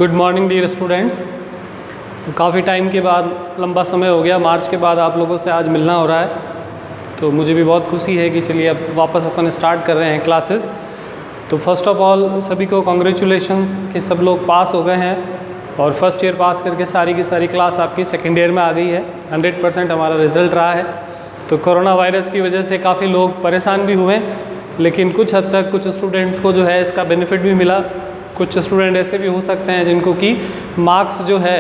Good morning dear students. तो काफ़ी time के बाद, लंबा समय हो गया, मार्च के बाद आप लोगों से आज मिलना हो रहा है। तो मुझे भी बहुत खुशी है कि चलिए अब वापस अपन स्टार्ट कर रहे हैं क्लासेस। तो फर्स्ट ऑफ ऑल सभी को कॉन्ग्रेचुलेशंस कि सब लोग पास हो गए हैं और फर्स्ट ईयर पास करके सारी की सारी क्लास आपकी सेकेंड ईयर में आ गई है। 100% हमारा रिज़ल्ट रहा है। तो कोरोना वायरस की वजह से काफ़ी लोग परेशान भी हुए, लेकिन कुछ हद तक कुछ स्टूडेंट्स को जो है इसका बेनिफिट भी मिला। कुछ स्टूडेंट ऐसे भी हो सकते हैं जिनको कि मार्क्स जो है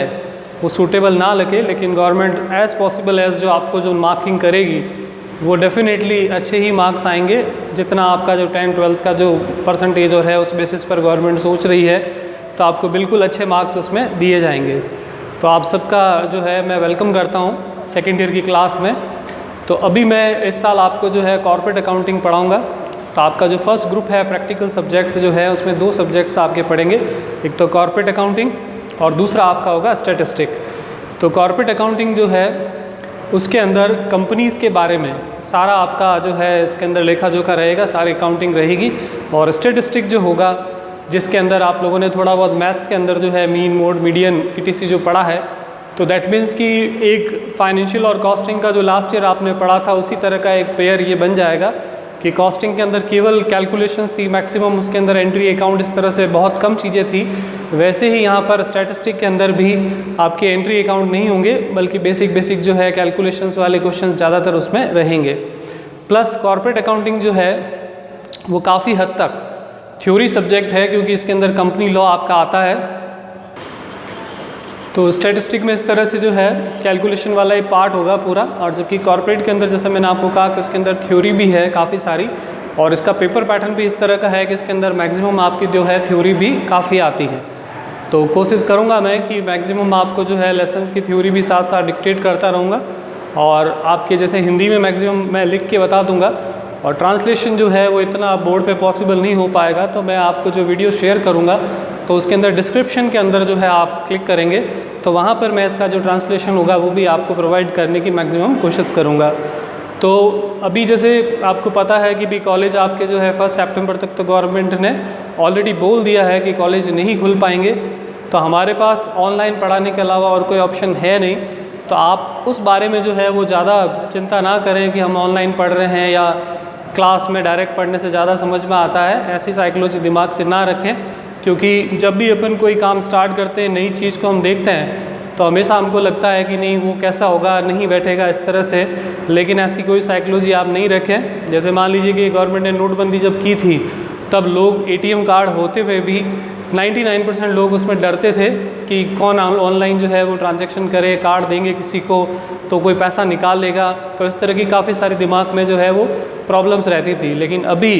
वो सूटेबल ना लगे, लेकिन गवर्नमेंट एज़ पॉसिबल एज़ जो आपको जो मार्किंग करेगी वो डेफिनेटली अच्छे ही मार्क्स आएंगे। जितना आपका जो 10th-12th का जो परसेंटेज और है उस बेसिस पर गवर्नमेंट सोच रही है, तो आपको बिल्कुल अच्छे मार्क्स उसमें दिए जाएंगे। तो आप सबका जो है मैं वेलकम करता हूँ सेकेंड ईयर की क्लास में। तो अभी मैं इस साल आपको जो है कॉर्पोरेट अकाउंटिंग पढ़ाऊँगा। तो आपका जो फर्स्ट ग्रुप है प्रैक्टिकल सब्जेक्ट्स जो है उसमें 2 सब्जेक्ट्स आपके पढ़ेंगे, एक तो कॉर्पोरेट अकाउंटिंग और दूसरा आपका होगा स्टैटिस्टिक। तो कॉर्पोरेट अकाउंटिंग जो है उसके अंदर कंपनीज़ के बारे में सारा आपका जो है इसके अंदर लेखा जोखा रहेगा, सारी अकाउंटिंग रहेगी। और स्टैटिस्टिक जो होगा जिसके अंदर आप लोगों ने थोड़ा बहुत मैथ्स के अंदर जो है मीन, मोड, मीडियन, ETC जो पढ़ा है, तो दैट मीन्स कि एक फाइनेंशियल और कॉस्टिंग का जो लास्ट ईयर आपने पढ़ा था उसी तरह का एक पेयर ये बन जाएगा कि कॉस्टिंग के अंदर केवल कैलकुलेशंस थी मैक्सिमम, उसके अंदर एंट्री अकाउंट इस तरह से बहुत कम चीज़ें थी। वैसे ही यहाँ पर स्टैटिस्टिक के अंदर भी आपके एंट्री अकाउंट नहीं होंगे, बल्कि बेसिक जो है कैलकुलेशंस वाले क्वेश्चंस ज़्यादातर उसमें रहेंगे। प्लस कॉर्पोरेट अकाउंटिंग जो है वो काफ़ी हद तक थ्योरी सब्जेक्ट है, क्योंकि इसके अंदर कंपनी लॉ आपका आता है। तो स्टैटिस्टिक में इस तरह से जो है कैलकुलेशन वाला एक पार्ट होगा पूरा, और जबकि कॉर्पोरेट के अंदर जैसे मैंने आपको कहा कि उसके अंदर थ्योरी भी है काफ़ी सारी, और इसका पेपर पैटर्न भी इस तरह का है कि इसके अंदर मैक्सिमम आपकी जो है थ्योरी भी काफ़ी आती है। तो कोशिश करूँगा मैं कि मैक्सिमम आपको जो है लेसन्स की थ्योरी भी साथ साथ डिक्टेट करता रहूँगा, और आपके जैसे हिंदी में मैक्सिमम मैं लिख के बता दूँगा, और ट्रांसलेशन जो है वो इतना बोर्ड पे पॉसिबल नहीं हो पाएगा। तो मैं आपको जो वीडियो शेयर करूँगा तो उसके अंदर डिस्क्रिप्शन के अंदर जो है आप क्लिक करेंगे तो वहाँ पर मैं इसका जो ट्रांसलेशन होगा वो भी आपको प्रोवाइड करने की मैक्सिमम कोशिश करूँगा। तो अभी जैसे आपको पता है कि भी कॉलेज आपके जो है 1 सितंबर तक तो गवर्नमेंट ने ऑलरेडी बोल दिया है कि कॉलेज नहीं खुल पाएंगे। तो हमारे पास ऑनलाइन पढ़ाने के अलावा और कोई ऑप्शन है नहीं। तो आप उस बारे में जो है वो ज़्यादा चिंता ना करें कि हम ऑनलाइन पढ़ रहे हैं या क्लास में डायरेक्ट पढ़ने से ज़्यादा समझ में आता है, ऐसी साइकोलॉजी दिमाग से ना रखें। क्योंकि जब भी अपन कोई काम स्टार्ट करते हैं, नई चीज़ को हम देखते हैं, तो हमेशा हमको लगता है कि नहीं वो कैसा होगा, नहीं बैठेगा इस तरह से। लेकिन ऐसी कोई साइकोलॉजी आप नहीं रखें। जैसे मान लीजिए कि गवर्नमेंट ने नोटबंदी जब की थी तब लोग ATM कार्ड होते हुए भी 99% लोग उसमें डरते थे कि कौन ऑनलाइन जो है वो ट्रांजैक्शन करे, कार्ड देंगे किसी को तो कोई पैसा निकाल लेगा। तो इस तरह की काफ़ी सारी दिमाग में जो है वो प्रॉब्लम्स रहती थी। लेकिन अभी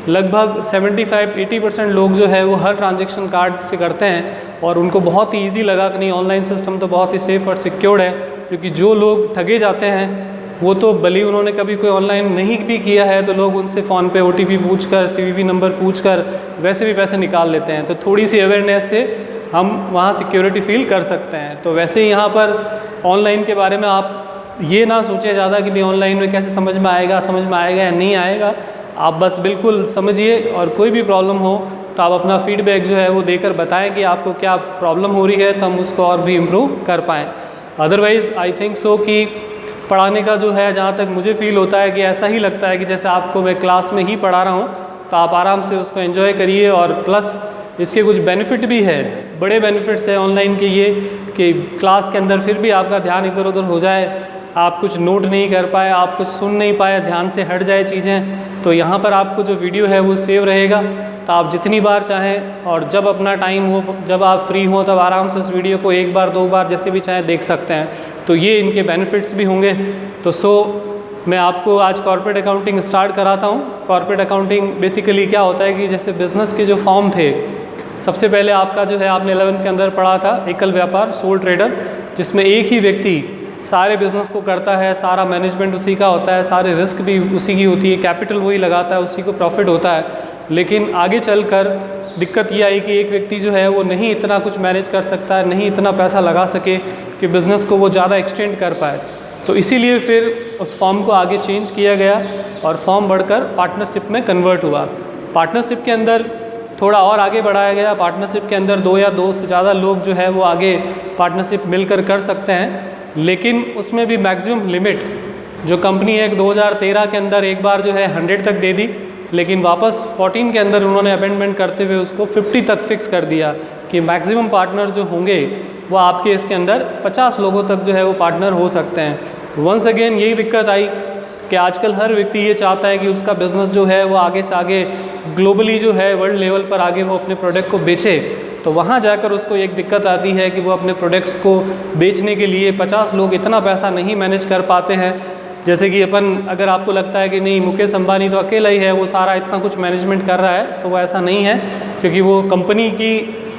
लगभग 75-80% लोग जो है वो हर ट्रांजैक्शन कार्ड से करते हैं, और उनको बहुत ही ईजी लगा कि नहीं ऑनलाइन सिस्टम तो बहुत ही सेफ़ और सिक्योर्ड है। क्योंकि जो लोग ठगे जाते हैं वो तो भले उन्होंने कभी कोई ऑनलाइन नहीं भी किया है, तो लोग उनसे फ़ोन पे OTP पूछकर, CVV नंबर पूछकर वैसे भी पैसे निकाल लेते हैं। तो थोड़ी सी अवेयरनेस से हम वहाँ सिक्योरिटी फील कर सकते हैं। तो वैसे ही यहाँ पर ऑनलाइन के बारे में आप ये ना सोचें ज़्यादा कि भाई ऑनलाइन में कैसे समझ में आएगा या नहीं आएगा। आप बस बिल्कुल समझिए, और कोई भी प्रॉब्लम हो तो आप अपना फीडबैक जो है वो देकर बताएं कि आपको क्या प्रॉब्लम हो रही है, तो हम उसको और भी इम्प्रूव कर पाएँ। अदरवाइज़ आई थिंक सो कि पढ़ाने का जो है, जहाँ तक मुझे फ़ील होता है कि ऐसा ही लगता है कि जैसे आपको मैं क्लास में ही पढ़ा रहा हूँ, तो आप आराम से उसको एंजॉय करिए। और प्लस इसके कुछ बेनिफिट भी है, बड़े बेनिफिट्स हैं ऑनलाइन के ये कि क्लास के अंदर फिर भी आपका ध्यान इधर उधर हो जाए, आप कुछ नोट नहीं कर पाए, आप कुछ सुन नहीं पाए, ध्यान से हट जाए चीज़ें, तो यहाँ पर आपको जो वीडियो है वो सेव रहेगा। तो आप जितनी बार चाहें और जब अपना टाइम हो, जब आप फ्री हो, तब आराम से उस वीडियो को 1 बार 2 बार जैसे भी चाहें देख सकते हैं। तो ये इनके बेनिफिट्स भी होंगे। तो मैं आपको आज कॉर्पोरेट अकाउंटिंग स्टार्ट कराता हूँ। कॉर्पोरेट अकाउंटिंग बेसिकली क्या होता है कि जैसे बिज़नेस के जो फॉर्म थे, सबसे पहले आपका जो है आपने 11th के अंदर पढ़ा था एकल व्यापार, सोल ट्रेडर, जिसमें एक ही व्यक्ति सारे बिज़नेस को करता है, सारा मैनेजमेंट उसी का होता है, सारे रिस्क भी उसी की होती है, कैपिटल वही लगाता है, उसी को प्रॉफिट होता है। लेकिन आगे चलकर दिक्कत ये आई कि एक व्यक्ति जो है वो नहीं इतना कुछ मैनेज कर सकता है, नहीं इतना पैसा लगा सके कि बिज़नेस को वो ज़्यादा एक्सटेंड कर पाए। तो इसीलिए फिर उस फॉर्म को आगे चेंज किया गया और फॉर्म बढ़कर पार्टनरशिप में कन्वर्ट हुआ। पार्टनरशिप के अंदर थोड़ा और आगे बढ़ाया गया। पार्टनरशिप के अंदर 2 या 2 से ज़्यादा लोग जो है वो आगे पार्टनरशिप मिलकर कर सकते हैं, लेकिन उसमें भी मैक्सिमम लिमिट जो कंपनी है 2013 के अंदर एक बार जो है 100 तक दे दी, लेकिन वापस 14 के अंदर उन्होंने अमेंडमेंट करते हुए उसको 50 तक फिक्स कर दिया कि मैक्सिमम पार्टनर जो होंगे वो आपके इसके अंदर 50 लोगों तक जो है वो पार्टनर हो सकते हैं। वंस अगेन यही दिक्कत आई कि आजकल हर व्यक्ति ये चाहता है कि उसका बिज़नेस जो है वो आगे से आगे ग्लोबली जो है वर्ल्ड लेवल पर आगे वो अपने प्रोडक्ट को बेचे। तो वहाँ जाकर उसको एक दिक्कत आती है कि वो अपने प्रोडक्ट्स को बेचने के लिए 50 लोग इतना पैसा नहीं मैनेज कर पाते हैं। जैसे कि अपन, अगर आपको लगता है कि नहीं मुकेश अंबानी तो अकेला ही है, वो सारा इतना कुछ मैनेजमेंट कर रहा है, तो वो ऐसा नहीं है, क्योंकि वो कंपनी की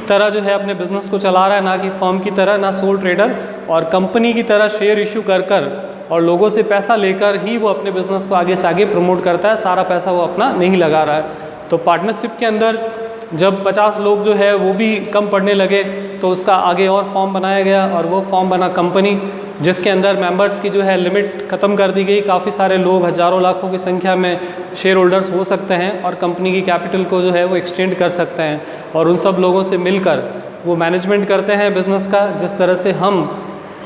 तरह जो है अपने बिज़नेस को चला रहा है, ना कि फर्म की तरह, ना सोल ट्रेडर, और कंपनी की तरह शेयर इशू कर और लोगों से पैसा लेकर ही वो अपने बिज़नेस को आगे से आगे प्रमोट करता है। सारा पैसा वो अपना नहीं लगा रहा है। तो पार्टनरशिप के अंदर जब 50 लोग जो है वो भी कम पड़ने लगे तो उसका आगे और फॉर्म बनाया गया, और वो फॉर्म बना कंपनी, जिसके अंदर मेंबर्स की जो है लिमिट ख़त्म कर दी गई। काफ़ी सारे लोग, हज़ारों लाखों की संख्या में शेयर होल्डर्स हो सकते हैं और कंपनी की कैपिटल को जो है वो एक्सटेंड कर सकते हैं, और उन सब लोगों से मिलकर वो मैनेजमेंट करते हैं बिज़नेस का। जिस तरह से हम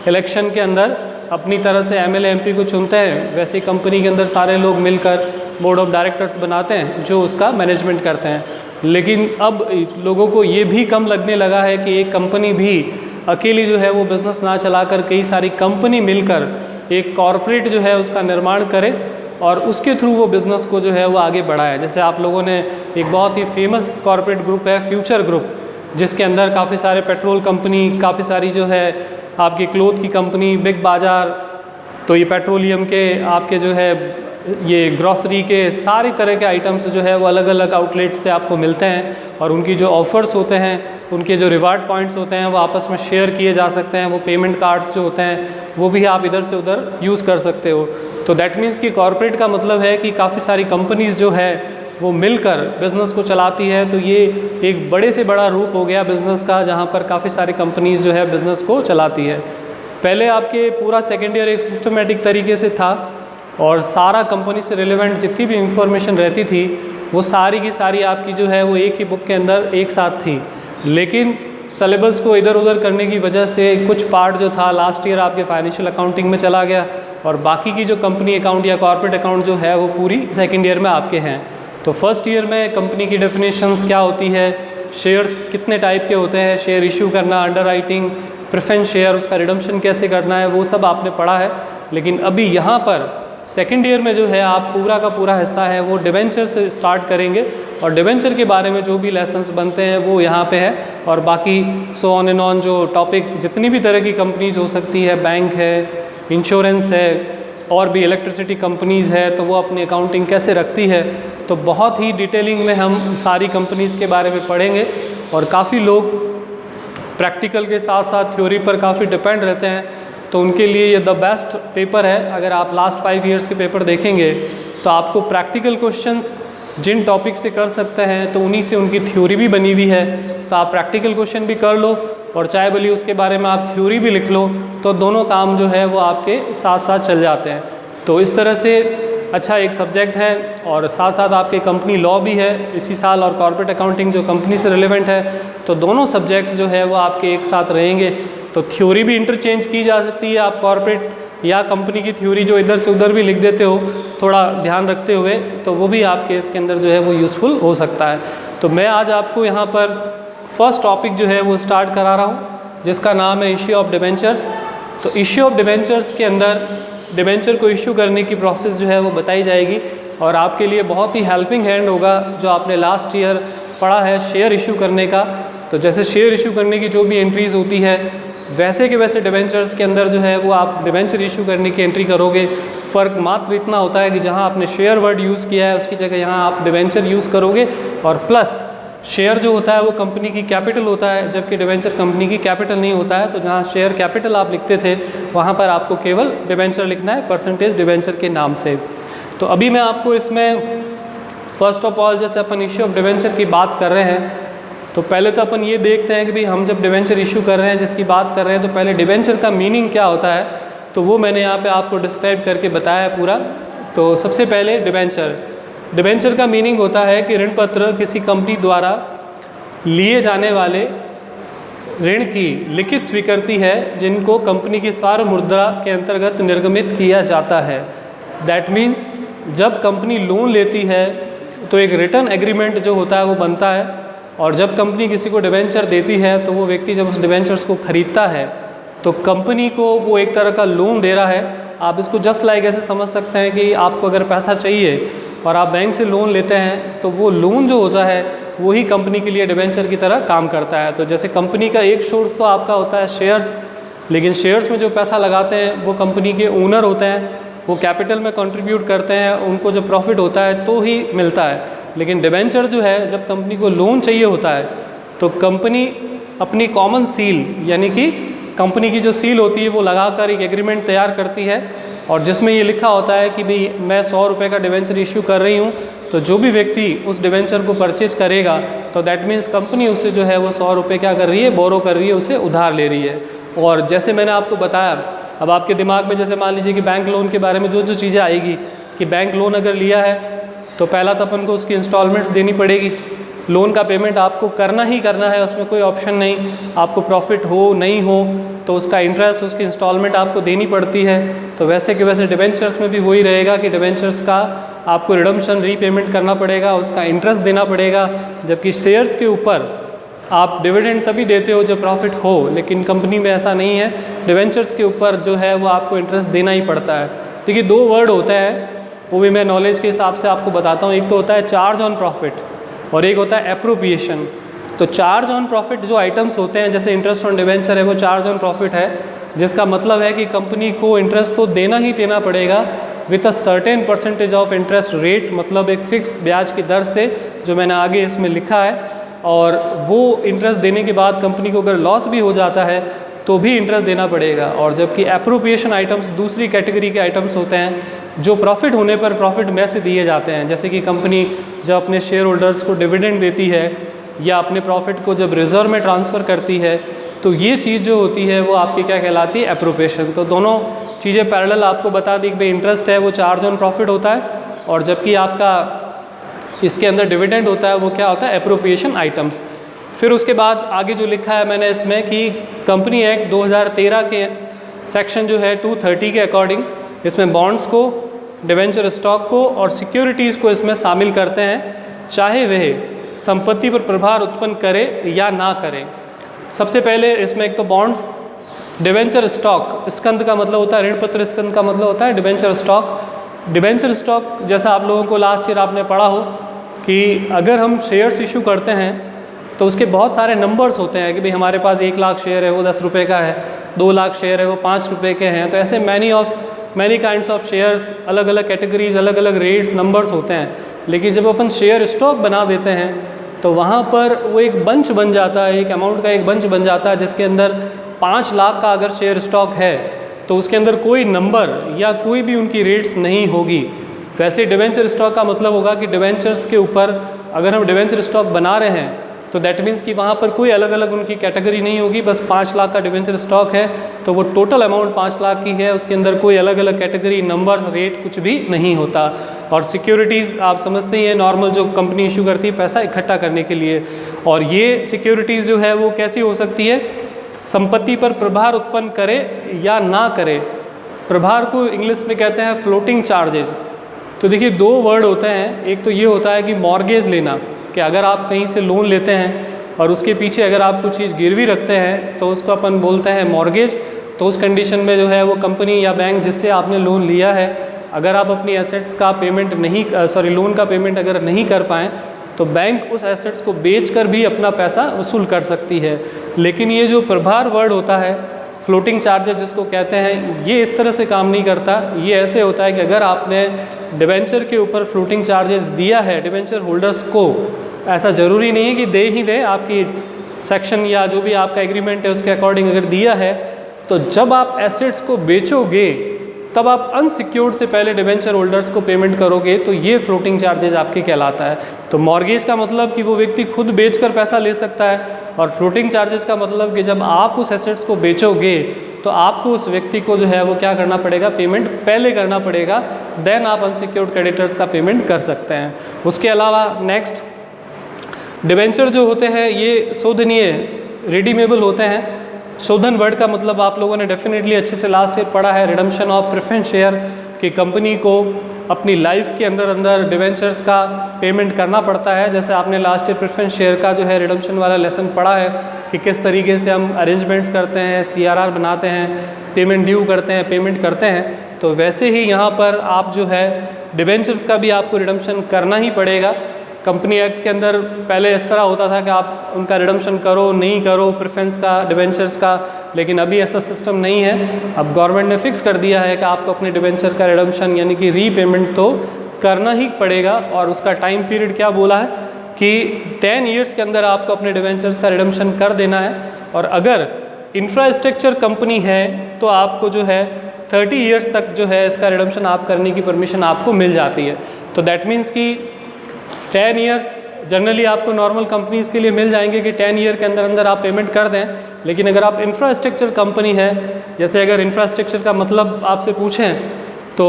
इलेक्शन के अंदर अपनी तरह से MLA MP को चुनते हैं, वैसे ही कंपनी के अंदर सारे लोग मिलकर बोर्ड ऑफ डायरेक्टर्स बनाते हैं जो उसका मैनेजमेंट करते हैं। लेकिन अब लोगों को ये भी कम लगने लगा है कि एक कंपनी भी अकेली जो है वो बिज़नेस ना चलाकर कई सारी कंपनी मिलकर एक कॉरपोरेट जो है उसका निर्माण करे और उसके थ्रू वो बिज़नेस को जो है वो आगे बढ़ाए। जैसे आप लोगों ने एक बहुत ही फेमस कॉरपोरेट ग्रुप है फ्यूचर ग्रुप, जिसके अंदर काफ़ी सारे पेट्रोल कंपनी, काफ़ी सारी जो है आपकी क्लोथ की कंपनी, बिग बाज़ार, तो ये पेट्रोलियम के, आपके जो है ये ग्रॉसरी के, सारी तरह के आइटम्स जो है वो अलग अलग आउटलेट से आपको मिलते हैं, और उनकी जो ऑफ़र्स होते हैं, उनके जो रिवार्ड पॉइंट्स होते हैं वो आपस में शेयर किए जा सकते हैं। वो पेमेंट कार्ड्स जो होते हैं वो भी आप इधर से उधर यूज़ कर सकते हो। तो दैट मीन्स कि कॉरपोरेट का मतलब है कि काफ़ी सारी कंपनीज़ जो है वो मिलकर बिज़नेस को चलाती है। तो ये एक बड़े से बड़ा रूप हो गया बिज़नेस का, जहाँ पर काफ़ी सारी कंपनीज़ जो है बिज़नेस को चलाती है। पहले आपके पूरा सेकेंड ईयर एक सिस्टमेटिक तरीके से था, और सारा कंपनी से रिलेवेंट जितनी भी इंफॉर्मेशन रहती थी वो सारी की सारी आपकी जो है वो एक ही बुक के अंदर एक साथ थी। लेकिन सिलेबस को इधर उधर करने की वजह से कुछ पार्ट जो था लास्ट ईयर आपके फाइनेंशियल अकाउंटिंग में चला गया, और बाकी की जो कंपनी अकाउंट या कॉर्पोरेट अकाउंट जो है वो पूरी सेकेंड ईयर में आपके हैं। तो फर्स्ट ईयर में कंपनी की डेफिनेशंस क्या होती है, शेयर्स कितने टाइप के होते हैं, शेयर इशू करना, अंडर राइटिंग, प्रेफरेंस शेयर, उसका रिडम्पशन कैसे करना है, वो सब आपने पढ़ा है। लेकिन अभी यहाँ पर सेकेंड ईयर में जो है आप पूरा का पूरा हिस्सा है वो डिबेंचर से स्टार्ट करेंगे, और डिबेंचर के बारे में जो भी लेसन्स बनते हैं वो यहाँ पे है, और बाकी सो ऑन एंड ऑन जो टॉपिक जितनी भी तरह की कंपनीज हो सकती है, बैंक है, इंश्योरेंस है, और भी इलेक्ट्रिसिटी कंपनीज़ है, तो वो अपनी अकाउंटिंग कैसे रखती है, तो बहुत ही डिटेलिंग में हम सारी कंपनीज़ के बारे में पढ़ेंगे। और काफ़ी लोग प्रैक्टिकल के साथ साथ थ्योरी पर काफ़ी डिपेंड रहते हैं, तो उनके लिए ये द बेस्ट पेपर है। अगर आप लास्ट 5 ईयर्स के पेपर देखेंगे तो आपको प्रैक्टिकल क्वेश्चंस जिन टॉपिक से कर सकते हैं तो उन्हीं से उनकी थ्योरी भी बनी हुई है, तो आप प्रैक्टिकल क्वेश्चन भी कर लो और चाहे भले उसके बारे में आप थ्योरी भी लिख लो, तो दोनों काम जो है वो आपके साथ साथ चल जाते हैं। तो इस तरह से अच्छा एक सब्जेक्ट है, और साथ साथ आपके कंपनी लॉ भी है इसी साल, और कॉर्पोरेट अकाउंटिंग जो कंपनी से रिलेवेंट है, तो दोनों सब्जेक्ट्स जो है वो आपके एक साथ रहेंगे। तो थ्योरी भी इंटरचेंज की जा सकती है, आप कॉर्पोरेट या कंपनी की थ्योरी जो इधर से उधर भी लिख देते हो थोड़ा ध्यान रखते हुए, तो वो भी आपके इसके अंदर जो है वो यूज़फुल हो सकता है। तो मैं आज आपको यहाँ पर फर्स्ट टॉपिक जो है वो स्टार्ट करा रहा हूँ, जिसका नाम है इश्यू ऑफ डिबेंचर्स। तो इश्यू ऑफ डिबेंचर्स के अंदर डिबेंचर को इश्यू करने की प्रोसेस जो है वो बताई जाएगी, और आपके लिए बहुत ही हेल्पिंग हैंड होगा जो आपने लास्ट ईयर पढ़ा है शेयर इशू करने का। तो जैसे शेयर इशू करने की जो भी एंट्रीज़ होती है वैसे के वैसे डिबेंचर्स के अंदर जो है वो आप डिबेंचर इशू करने की एंट्री करोगे। फ़र्क मात्र इतना होता है कि जहाँ आपने शेयर वर्ड यूज़ किया है उसकी जगह यहाँ आप डिबेंचर यूज़ करोगे, और प्लस शेयर जो होता है वो कंपनी की कैपिटल होता है, जबकि डिबेंचर कंपनी की कैपिटल नहीं होता है। तो जहाँ शेयर कैपिटल आप लिखते थे वहाँ पर आपको केवल डिबेंचर लिखना है परसेंटेज डिबेंचर के नाम से। तो अभी मैं आपको इसमें फर्स्ट ऑफ ऑल जैसे अपन इश्यू ऑफ डिबेंचर की बात कर रहे हैं, तो पहले तो अपन ये देखते हैं कि भाई हम जब डिबेंचर इशू कर रहे हैं, जिसकी बात कर रहे हैं, तो पहले डिबेंचर का मीनिंग क्या होता है, तो वो मैंने यहाँ पे आपको डिस्क्राइब करके बताया है पूरा। तो सबसे पहले डिबेंचर का मीनिंग होता है कि ऋण पत्र किसी कंपनी द्वारा लिए जाने वाले ऋण की लिखित स्वीकृति है जिनको कंपनी की सार मुद्रा के अंतर्गत निर्गमित किया जाता है। दैट मीन्स जब कंपनी लोन लेती है तो एक रिटर्न एग्रीमेंट जो होता है वो बनता है, और जब कंपनी किसी को डिवेंचर देती है तो वो व्यक्ति जब उस डिवेंचर्स को खरीदता है तो कंपनी को वो एक तरह का लोन दे रहा है। आप इसको जस्ट लाइक ऐसे समझ सकते हैं कि आपको अगर पैसा चाहिए और आप बैंक से लोन लेते हैं तो वो लोन जो होता है वही कंपनी के लिए डिवेंचर की तरह काम करता है। तो जैसे कंपनी का एक सोर्स तो आपका होता है शेयर्स, लेकिन शेयर्स में जो पैसा लगाते हैं वो कंपनी के ओनर होते हैं, वो कैपिटल में कंट्रीब्यूट करते हैं, उनको जो प्रॉफिट होता है तो ही मिलता है। लेकिन डिवेंचर जो है जब कंपनी को लोन चाहिए होता है तो कंपनी अपनी कॉमन सील यानी कि कंपनी की जो सील होती है वो लगाकर एक एग्रीमेंट तैयार करती है, और जिसमें ये लिखा होता है कि भाई मैं 100 रुपये का डिवेंचर इशू कर रही हूँ, तो जो भी व्यक्ति उस डिवेंचर को परचेज करेगा तो दैट मीन्स कंपनी उससे जो है वो 100 रुपये क्या कर रही है, बोरो कर रही है, उसे उधार ले रही है। और जैसे मैंने आपको बताया, अब आपके दिमाग में जैसे मान लीजिए कि बैंक लोन के बारे में जो जो चीज़ें आएगी कि बैंक लोन अगर लिया है तो पहला तो अपन को उसकी इंस्टॉलमेंट्स देनी पड़ेगी, लोन का पेमेंट आपको करना ही करना है, उसमें कोई ऑप्शन नहीं। आपको प्रॉफिट हो नहीं हो तो उसका इंटरेस्ट, उसकी इंस्टॉलमेंट आपको देनी पड़ती है। तो वैसे कि वैसे डिवेंचर्स में भी वही रहेगा कि डिवेंचर्स का आपको रिडम्पशन रीपेमेंट करना पड़ेगा, उसका इंटरेस्ट देना पड़ेगा। जबकि शेयर्स के ऊपर आप डिविडेंड तभी देते हो जब प्रॉफिट हो, लेकिन कंपनी में ऐसा नहीं है, डिवेंचर्स के ऊपर जो है वो आपको इंटरेस्ट देना ही पड़ता है। देखिए 2 वर्ड होता है, वो भी मैं नॉलेज के हिसाब से आपको बताता हूँ। एक तो होता है चार्ज ऑन प्रॉफिट और एक होता है एप्रोप्रिएशन। तो चार्ज ऑन प्रॉफिट जो आइटम्स होते हैं जैसे इंटरेस्ट ऑन डिवेंचर है वो चार्ज ऑन प्रॉफिट है, जिसका मतलब है कि कंपनी को इंटरेस्ट तो देना ही देना पड़ेगा with a certain percentage of interest rate, मतलब एक फिक्स ब्याज की दर से, जो मैंने आगे इसमें लिखा है। और वो इंटरेस्ट देने के बाद कंपनी को अगर लॉस भी हो जाता है तो भी इंटरेस्ट देना पड़ेगा। और जबकि एप्रोप्रिएशन आइटम्स दूसरी कैटेगरी के आइटम्स होते हैं जो प्रॉफिट होने पर प्रॉफिट में से दिए जाते हैं, जैसे कि कंपनी जब अपने शेयर होल्डर्स को डिविडेंड देती है या अपने प्रॉफिट को जब रिजर्व में ट्रांसफ़र करती है, तो ये चीज़ जो होती है वो आपकी क्या कहलाती है, एप्रोप्रिएशन। तो दोनों चीज़ें पैरेलल आपको बता दी कि भाई इंटरेस्ट है वो चार्ज ऑन प्रॉफिट होता है, और जबकि आपका इसके अंदर डिविडेंड होता है वो क्या होता है, एप्रोप्रिएशन आइटम्स। फिर उसके बाद आगे जो लिखा है मैंने इसमें कि कंपनी एक्ट 2013 के सेक्शन जो है 230 के अकॉर्डिंग इसमें बॉन्ड्स को, डिवेंचर स्टॉक को और सिक्योरिटीज़ को इसमें शामिल करते हैं, चाहे वह संपत्ति पर प्रभाव उत्पन्न करे या ना करे। सबसे पहले इसमें एक तो बॉन्ड्स, डिवेंचर स्टॉक, स्कंद का मतलब होता है ऋण पत्र, स्कंद का मतलब होता है डिवेंचर स्टॉक। डिवेंचर स्टॉक जैसा आप लोगों को लास्ट ईयर आपने पढ़ा हो कि अगर हम शेयर्स इशू करते हैं तो उसके बहुत सारे नंबर्स होते हैं कि भाई हमारे पास 1 लाख शेयर है वो 10 रुपये का है, 2 लाख शेयर है वो 5 रुपये के हैं। तो ऐसे मैनी काइंड्स ऑफ शेयर्स, अलग अलग कैटेगरीज, अलग अलग रेट्स, नंबर्स होते हैं। लेकिन जब अपन शेयर स्टॉक बना देते हैं तो वहाँ पर वो एक बंच बन जाता है, एक अमाउंट का एक बंच बन जाता है जिसके अंदर 5 लाख का अगर शेयर स्टॉक है तो उसके अंदर कोई नंबर या कोई भी उनकी रेट्स नहीं होगी। वैसे डिवेंचर स्टॉक का मतलब होगा कि डिवेंचर्स के ऊपर अगर हम डिवेंचर स्टॉक बना रहे हैं तो दैट मीन्स कि वहाँ पर कोई अलग अलग उनकी कैटेगरी नहीं होगी, बस 5 लाख का डिवेंचर स्टॉक है तो वो टोटल अमाउंट 5 लाख की है, उसके अंदर कोई अलग अलग कैटेगरी, नंबर्स, रेट कुछ भी नहीं होता। और सिक्योरिटीज़ आप समझते ही हैं, नॉर्मल जो कंपनी इशू करती है पैसा इकट्ठा करने के लिए, और ये सिक्योरिटीज़ जो है वो कैसी हो सकती है, संपत्ति पर प्रभाव उत्पन्न करे या ना करे। प्रभाव को इंग्लिश में कहते हैं फ्लोटिंग चार्जेस। तो देखिए 2 वर्ड होते हैं, एक तो ये होता है कि मॉर्गेज लेना, कि अगर आप कहीं से लोन लेते हैं और उसके पीछे अगर आप कुछ चीज़ गिरवी रखते हैं तो उसको अपन बोलते हैं मॉर्गेज। तो उस कंडीशन में जो है वो कंपनी या बैंक जिससे आपने लोन लिया है, अगर आप अपनी एसेट्स का पेमेंट नहीं लोन का पेमेंट अगर नहीं कर पाएँ तो बैंक उस एसेट्स को बेचकर भी अपना पैसा वसूल कर सकती है। लेकिन ये जो प्रभार वर्ड होता है, फ्लोटिंग चार्जेस जिसको कहते हैं, ये इस तरह से काम नहीं करता। ये ऐसे होता है कि अगर आपने डिवेंचर के ऊपर फ्लोटिंग चार्जेस दिया है डिवेंचर होल्डर्स को, ऐसा ज़रूरी नहीं है कि दे ही दे, आपकी सेक्शन या जो भी आपका एग्रीमेंट है उसके अकॉर्डिंग अगर दिया है, तो जब आप एसेट्स को बेचोगे तब आप अनसिक्योर्ड से पहले डिवेंचर होल्डर्स को पेमेंट करोगे, तो ये फ्लोटिंग चार्जेस आपके कहलाता है। तो मॉर्गेज का मतलब कि वो व्यक्ति खुद बेचकर पैसा ले सकता है, और फ्लोटिंग चार्जेस का मतलब कि जब आप उस एसेट्स को बेचोगे तो आपको उस व्यक्ति को जो है वो क्या करना पड़ेगा, पेमेंट पहले करना पड़ेगा, देन आप अनसिक्योर्ड क्रेडिटर्स का पेमेंट कर सकते हैं। उसके अलावा नेक्स्ट डिबेंचर जो होते हैं ये शोधनीय रिडीमेबल होते हैं। शोधन वर्ड का मतलब आप लोगों ने डेफिनेटली अच्छे से लास्ट ईयर पढ़ा है, रिडम्पशन ऑफ प्रेफरेंस शेयर, कि कंपनी को अपनी लाइफ के अंदर अंदर डिबेंचर्स का पेमेंट करना पड़ता है। जैसे आपने लास्ट ईयर प्रेफरेंस शेयर का जो है रिडम्पशन वाला लेसन पढ़ा है कि किस तरीके से हम अरेंजमेंट्स करते हैं, CRR बनाते हैं, पेमेंट ड्यू करते हैं, पेमेंट करते हैं। तो वैसे ही यहाँ पर आप जो है डिबेंचर्स का भी आपको रिडम्पशन करना ही पड़ेगा। कंपनी एक्ट के अंदर पहले इस तरह होता था कि आप उनका रिडम्पशन करो नहीं करो प्रेफरेंस का, डिबेंचर्स का, लेकिन अभी ऐसा सिस्टम नहीं है। अब गवर्नमेंट ने फिक्स कर दिया है कि आपको अपने डिबेंचर का रिडम्पशन यानी कि रीपेमेंट तो करना ही पड़ेगा। और उसका टाइम पीरियड क्या बोला है कि 10 ईयर्स के अंदर आपको अपने डिबेंचर्स का रिडम्पशन कर देना है। और अगर इंफ्रास्ट्रक्चर कंपनी है तो आपको जो है 30 ईयर्स तक जो है इसका रिडम्पशन आप करने की परमिशन आपको मिल जाती है। तो दैट मीन्स कि 10 ईयर्स जनरली आपको नॉर्मल कंपनीज़ के लिए मिल जाएंगे कि 10 ईयर के अंदर अंदर आप पेमेंट कर दें। लेकिन अगर आप इंफ्रास्ट्रक्चर कंपनी है, जैसे अगर इंफ्रास्ट्रक्चर का मतलब आपसे पूछें तो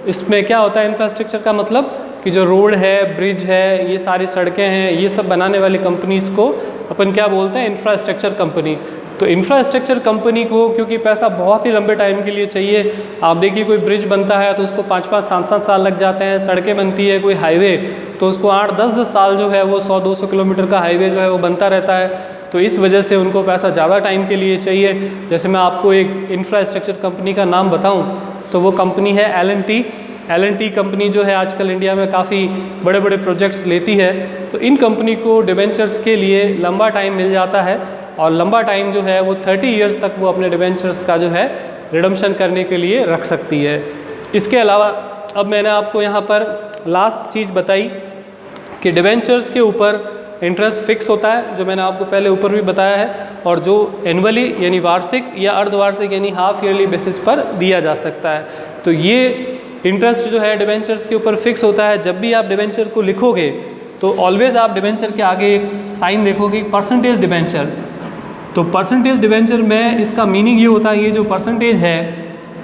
इसमें क्या होता है, इंफ्रास्ट्रक्चर का मतलब कि जो रोड है, ब्रिज है, ये सारी सड़कें हैं, ये सब बनाने वाली कंपनीज़ को अपन क्या बोलते हैं, इंफ्रास्ट्रक्चर कंपनी। तो इंफ्रास्ट्रक्चर कंपनी को क्योंकि पैसा बहुत ही लंबे टाइम के लिए चाहिए, आप देखिए कोई ब्रिज बनता है तो उसको 5-5, 7-7 साल लग जाते हैं, सड़कें बनती है कोई हाईवे तो उसको 8-10 साल जो है वो 100-200 किलोमीटर का हाईवे जो है वो बनता रहता है। तो इस वजह से उनको पैसा ज़्यादा टाइम के लिए चाहिए। जैसे मैं आपको एक इंफ्रास्ट्रक्चर कंपनी का नाम बताऊँ तो वो कंपनी है L&T कंपनी जो है आजकल इंडिया में काफ़ी बड़े बड़े प्रोजेक्ट्स लेती है। तो इन कंपनी को डिबेंचर्स के लिए लंबा टाइम मिल जाता है और लंबा टाइम जो है वो 30 ईयर्स तक वो अपने डिबेंचर्स का जो है रिडम्पशन करने के लिए रख सकती है। इसके अलावा अब मैंने आपको यहाँ पर लास्ट चीज़ बताई कि डिबेंचर्स के ऊपर इंटरेस्ट फिक्स होता है, जो मैंने आपको पहले ऊपर भी बताया है, और जो एनुअली यानी वार्षिक या अर्धवार्षिक यानी हाफ ईयरली बेसिस पर दिया जा सकता है। तो ये इंटरेस्ट जो है डिबेंचर्स के ऊपर फिक्स होता है। जब भी आप डिबेंचर को लिखोगे तो ऑलवेज आप डिबेंचर के आगे एक साइन देखोगे परसेंटेज डिबेंचर। तो परसेंटेज डिबेंचर में इसका मीनिंग ये होता है, ये जो परसेंटेज है,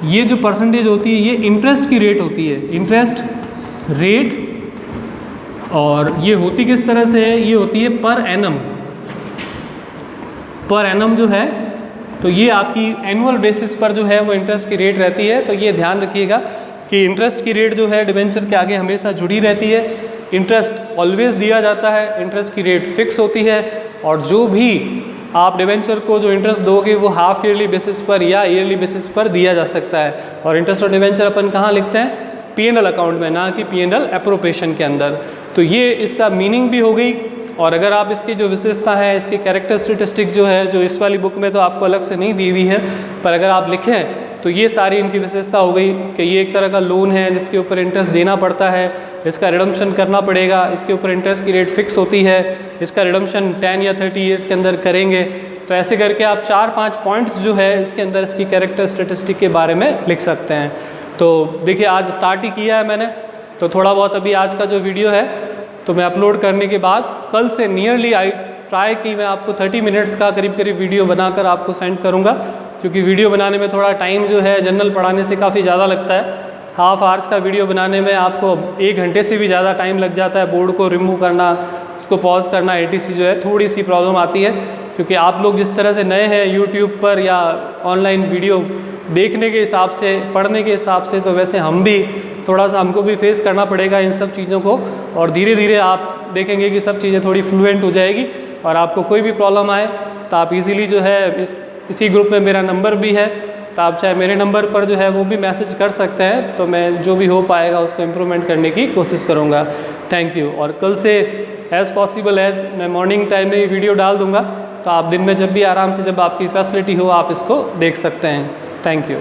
ये जो परसेंटेज होती है ये इंटरेस्ट की रेट होती है, इंटरेस्ट रेट। और ये होती किस तरह से है, ये होती है पर एनम जो है, तो ये आपकी एनुअल बेसिस पर जो है वो इंटरेस्ट की रेट रहती है। तो ये ध्यान रखिएगा कि इंटरेस्ट की रेट जो है डिबेंचर के आगे हमेशा जुड़ी रहती है। इंटरेस्ट ऑलवेज दिया जाता है, इंटरेस्ट की रेट फिक्स होती है, और जो भी आप डिबेंचर को जो इंटरेस्ट दोगे वो हाफ ईयरली बेसिस पर या ईयरली बेसिस पर दिया जा सकता है। और इंटरेस्ट और डिबेंचर अपन कहाँ लिखते हैं, P&L अकाउंट में, ना कि P&L एप्रोप्रिएशन के अंदर। तो ये इसका मीनिंग भी हो गई। और अगर आप इसकी जो विशेषता है, इसकी कैरेक्टरिस्टिक जो है, जो इस वाली बुक में तो आपको अलग से नहीं दी हुई है, पर अगर आप लिखें तो ये सारी इनकी विशेषता हो गई कि ये एक तरह का लोन है जिसके ऊपर इंटरेस्ट देना पड़ता है, इसका रिडम्पशन करना पड़ेगा, इसके ऊपर इंटरेस्ट की रेट फिक्स होती है, इसका रिडम्पशन 10 या 30 ईयर्स के अंदर करेंगे। तो ऐसे करके आप 4-5 पॉइंट्स जो है इसके अंदर इसकी कैरेक्टरिस्टिक के बारे में लिख सकते हैं। तो देखिए आज स्टार्ट ही किया है मैंने, तो थोड़ा बहुत अभी आज का जो वीडियो है तो मैं अपलोड करने के बाद कल से नियरली आई ट्राई की मैं आपको 30 मिनट्स का करीब वीडियो बनाकर आपको सेंड करूँगा, क्योंकि वीडियो बनाने में थोड़ा टाइम जो है जनरल पढ़ाने से काफ़ी ज़्यादा लगता है। हाफ आवर्स का वीडियो बनाने में आपको 1 घंटे से भी ज़्यादा टाइम लग जाता है। बोर्ड को रिमूव करना, इसको पॉज करना, etc जो है थोड़ी सी प्रॉब्लम आती है, क्योंकि आप लोग जिस तरह से नए हैं यूट्यूब पर या ऑनलाइन वीडियो देखने के हिसाब से, पढ़ने के हिसाब से, तो वैसे हम भी थोड़ा सा हमको भी फेस करना पड़ेगा इन सब चीज़ों को। और धीरे धीरे आप देखेंगे कि सब चीज़ें थोड़ी फ्लुएंट हो जाएगी। और आपको कोई भी प्रॉब्लम आए तो आप इजीली जो है इसी ग्रुप में मेरा नंबर भी है, तो आप चाहे मेरे नंबर पर जो है वो भी मैसेज कर सकते हैं। तो मैं जो भी हो पाएगा उसको इम्प्रूवमेंट करने की कोशिश करूँगा। Thank you. और कल से एज़ पॉसिबल एज़ मैं मॉर्निंग टाइम में ये वीडियो डाल दूँगा, तो आप दिन में जब भी आराम से, जब आपकी फैसिलिटी हो, आप इसको देख सकते हैं। Thank you.